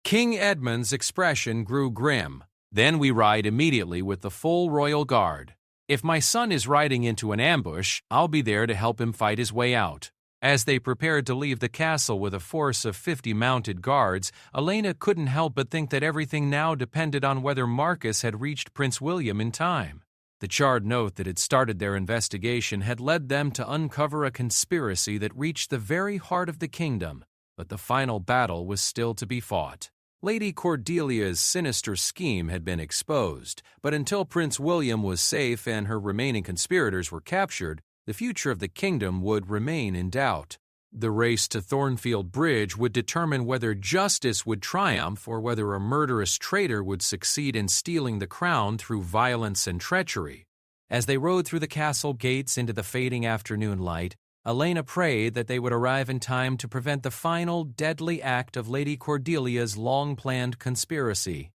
King Edmund's expression grew grim. "Then we ride immediately with the full royal guard. If my son is riding into an ambush, I'll be there to help him fight his way out." As they prepared to leave the castle with a force of 50 mounted guards, Elena couldn't help but think that everything now depended on whether Marcus had reached Prince William in time. The Charred note that had started their investigation had led them to uncover a conspiracy that reached the very heart of the kingdom, but the final battle was still to be fought. Lady Cordelia's sinister scheme had been exposed, but until Prince William was safe and her remaining conspirators were captured, the future of the kingdom would remain in doubt. The race to Thornfield Bridge would determine whether justice would triumph or whether a murderous traitor would succeed in stealing the crown through violence and treachery. As they rode through the castle gates into the fading afternoon light, Elena prayed that they would arrive in time to prevent the final deadly act of Lady Cordelia's long-planned conspiracy.